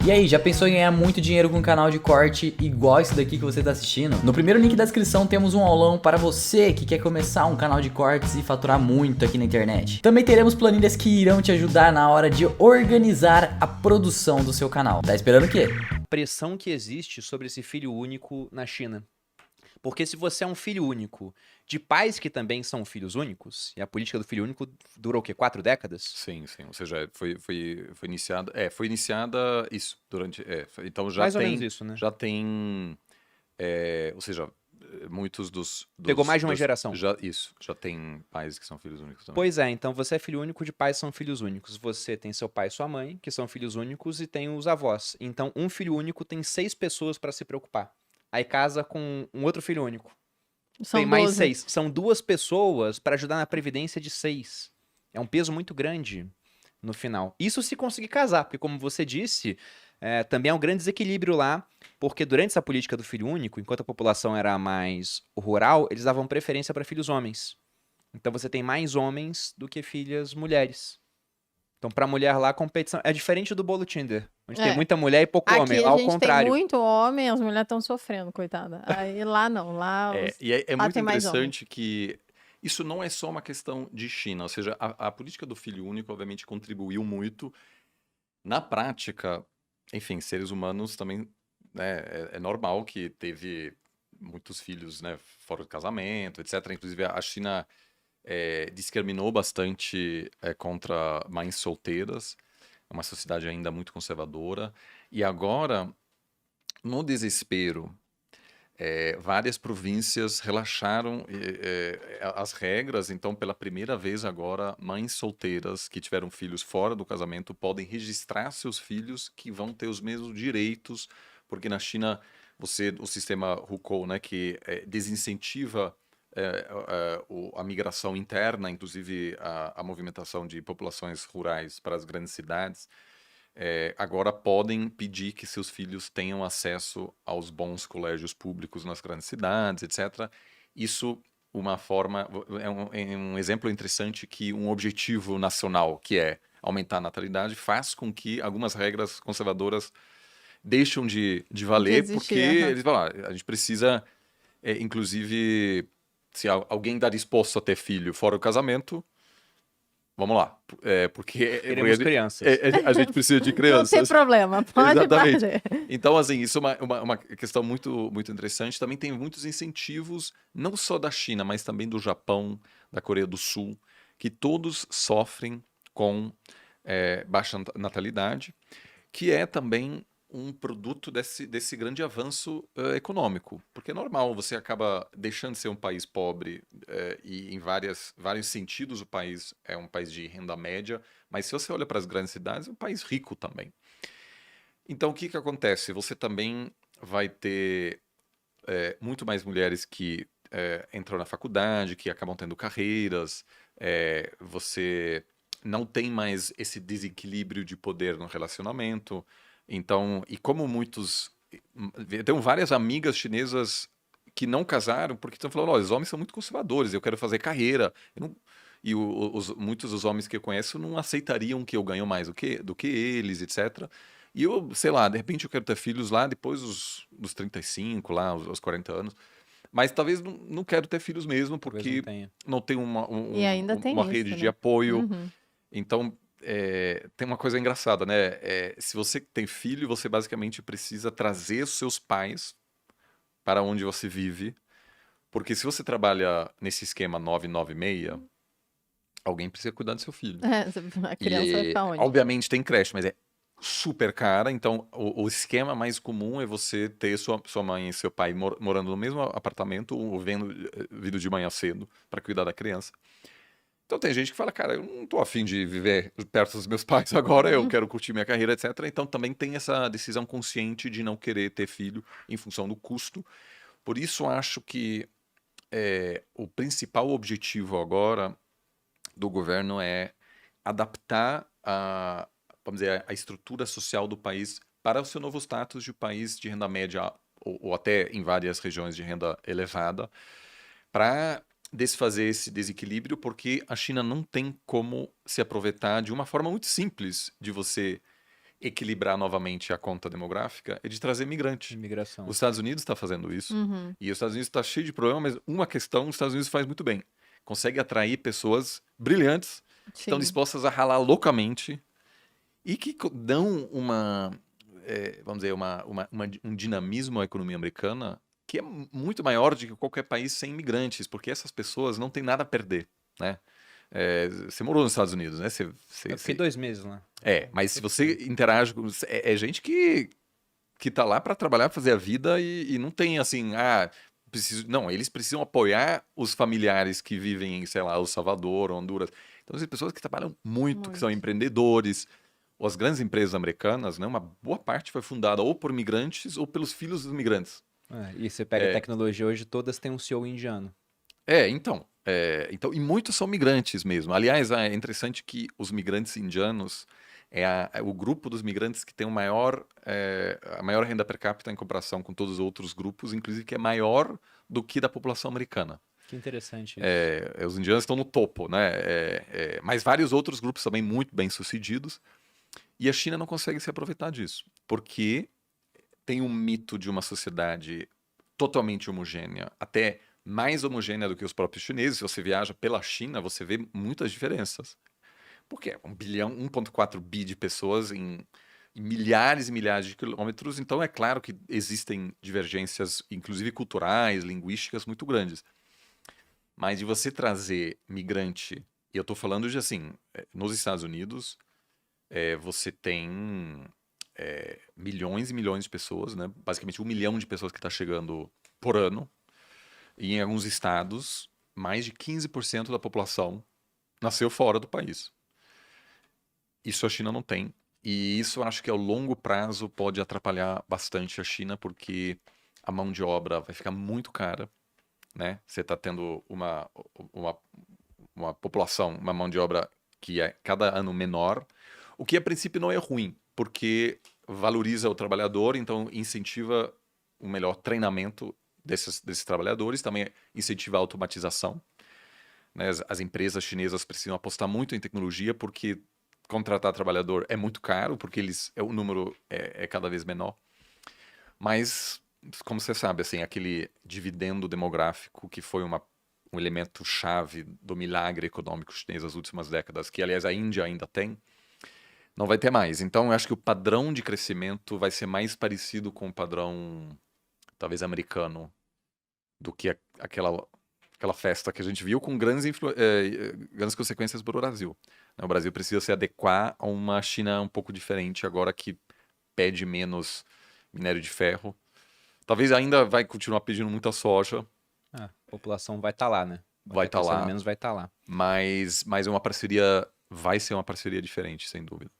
E aí, já pensou em ganhar muito dinheiro com um canal de corte igual esse daqui que você está assistindo? No primeiro link da descrição temos um aulão para você que quer começar um canal de cortes e faturar muito aqui na internet. Também teremos planilhas que irão te ajudar na hora de organizar a produção do seu canal. Tá esperando o quê? Pressão que existe sobre esse filho único na China. Porque se você é um filho único de pais que também são filhos únicos, e a política do filho único durou o quê? 4 décadas? Sim, sim. Ou seja, foi iniciada. Foi iniciada isso durante. Então já Mais ou tem. menos isso, né? Já tem. Ou seja, muitos Pegou mais de uma geração. Já tem pais que são filhos únicos também. Pois é, então você é filho único de pais que são filhos únicos. Você tem seu pai e sua mãe, que são filhos únicos, e tem os avós. Então, um filho único tem 6 pessoas para se preocupar. Aí casa com um outro filho único. São Tem mais 12. 6. São 2 pessoas para ajudar na previdência de 6. É um peso muito grande no final. Isso se conseguir casar, porque como você disse, também é um grande desequilíbrio lá, porque durante essa política do filho único, enquanto a população era mais rural, eles davam preferência para filhos homens. Então você tem mais homens do que filhas mulheres. Então pra mulher lá a competição é diferente do bolo Tinder, onde tem muita mulher e pouco homem, Aqui lá a ao gente contrário. tem muito homem, as mulheres estão sofrendo, coitada. Aí lá não, lá É lá muito tem mais homem. interessante que isso não é só uma questão de China, ou seja, a política do filho único obviamente contribuiu muito. Na prática, enfim, seres humanos também, né, é normal que teve muitos filhos, né, fora do casamento, etc. Inclusive a China discriminou bastante contra mães solteiras, é uma sociedade ainda muito conservadora. E agora, no desespero, várias províncias relaxaram as regras, então pela primeira vez agora, mães solteiras que tiveram filhos fora do casamento podem registrar seus filhos que vão ter os mesmos direitos, porque na China o sistema hukou, né, que desincentiva a migração interna, inclusive a movimentação de populações rurais para as grandes cidades, agora podem pedir que seus filhos tenham acesso aos bons colégios públicos nas grandes cidades, etc. Isso, uma forma, é um exemplo interessante que um objetivo nacional, que é aumentar a natalidade, faz com que algumas regras conservadoras deixam de valer, De porque existir, aham. eles falam, a gente precisa, inclusive, se alguém está disposto a ter filho fora do casamento, vamos lá, porque Queremos crianças. a gente precisa de Não crianças. tem problema, pode Exatamente. fazer. Então, assim, isso é uma questão muito, muito interessante. Também tem muitos incentivos, não só da China, mas também do Japão, da Coreia do Sul, que todos sofrem com baixa natalidade, que é também um produto desse grande avanço econômico. Porque é normal, você acaba deixando de ser um país pobre, e em vários sentidos o país é um país de renda média, mas se você olha para as grandes cidades, é um país rico também. Então, o que acontece? Você também vai ter muito mais mulheres que entram na faculdade, que acabam tendo carreiras, você não tem mais esse desequilíbrio de poder no relacionamento. Então, e como muitos... Eu tenho várias amigas chinesas que não casaram porque estão falando, os homens são muito conservadores, eu quero fazer carreira. E muitos dos homens que eu conheço não aceitariam que eu ganho mais do que eles, etc. E eu, sei lá, de repente eu quero ter filhos lá depois dos 35, lá, aos 40 anos. Mas talvez não quero ter filhos mesmo, Talvez porque não tenha. não tenho E ainda tem uma isso, rede de né? apoio. Uhum. Então, tem uma coisa engraçada, né? Se você tem filho, você basicamente precisa trazer os seus pais para onde você vive. Porque se você trabalha nesse esquema 996, alguém precisa cuidar do seu filho. A criança vai E, pra onde? obviamente, tem creche, mas é super cara. Então, o esquema mais comum é você ter sua mãe e seu pai morando no mesmo apartamento, ou vindo de manhã cedo para cuidar da criança. Então, tem gente que fala, cara, eu não tô afim de viver perto dos meus pais agora, eu quero curtir minha carreira, etc. Então, também tem essa decisão consciente de não querer ter filho em função do custo. Por isso, acho que o principal objetivo agora do governo é adaptar vamos dizer, a estrutura social do país para o seu novo status de país de renda média ou até em várias regiões de renda elevada, para desfazer esse desequilíbrio, porque a China não tem como se aproveitar de uma forma muito simples de você equilibrar novamente a conta demográfica é de trazer migrante. Imigração. Os Estados Unidos está fazendo isso. Uhum. E os Estados Unidos está cheio de problemas, mas uma questão os Estados Unidos faz muito bem. Consegue atrair pessoas brilhantes, que estão Sim. dispostas a ralar loucamente e que dão vamos dizer, um dinamismo à economia americana que é muito maior do que qualquer país sem imigrantes, porque essas pessoas não têm nada a perder, né? Você morou nos Estados Unidos, né? Eu fiquei 2 meses lá. Mas se você interage com... É gente que tá lá para trabalhar, fazer a vida e não tem assim, não, eles precisam apoiar os familiares que vivem em, sei lá, El Salvador, Honduras. Então, são pessoas que trabalham muito, que são Muito. empreendedores. As grandes empresas americanas, né, uma boa parte foi fundada ou por migrantes ou pelos filhos dos migrantes. E você pega a tecnologia hoje, todas têm um CEO indiano. Então, e muitos são migrantes mesmo. Aliás, é interessante que os migrantes indianos é o grupo dos migrantes que tem a maior renda per capita em comparação com todos os outros grupos, inclusive que é maior do que da população americana. Que interessante isso. Os indianos estão no topo, né? Mas vários outros grupos também muito bem sucedidos. E a China não consegue se aproveitar disso, porque tem um mito de uma sociedade totalmente homogênea, até mais homogênea do que os próprios chineses. Se você viaja pela China, você vê muitas diferenças. Porque é 1,4 bi de pessoas em milhares e milhares de quilômetros, então é claro que existem divergências, inclusive culturais, linguísticas, muito grandes. Mas de você trazer migrante, e eu estou falando de assim, nos Estados Unidos, você tem milhões e milhões de pessoas, né? Basicamente 1 milhão de pessoas que está chegando por ano. E em alguns estados, mais de 15% da população nasceu fora do país. Isso a China não tem. E isso eu acho que ao longo prazo pode atrapalhar bastante a China, porque a mão de obra vai ficar muito cara, né? Você está tendo uma população, uma mão de obra que é cada ano menor, o que a princípio não é ruim, porque valoriza o trabalhador, então incentiva um melhor treinamento desses trabalhadores, também incentiva a automatização, né? As empresas chinesas precisam apostar muito em tecnologia, porque contratar trabalhador é muito caro, porque o número é cada vez menor. Mas, como você sabe, assim, aquele dividendo demográfico que foi um elemento chave do milagre econômico chinês nas últimas décadas, que, aliás, a Índia ainda tem, não vai ter mais. Então, eu acho que o padrão de crescimento vai ser mais parecido com o padrão, talvez, americano, do que aquela festa que a gente viu, com grandes consequências para o Brasil. O Brasil precisa se adequar a uma China um pouco diferente, agora que pede menos minério de ferro. Talvez ainda vai continuar pedindo muita soja. A população vai estar lá, né? Vai estar lá. Menos vai estar lá. Mas vai ser uma parceria diferente, sem dúvida.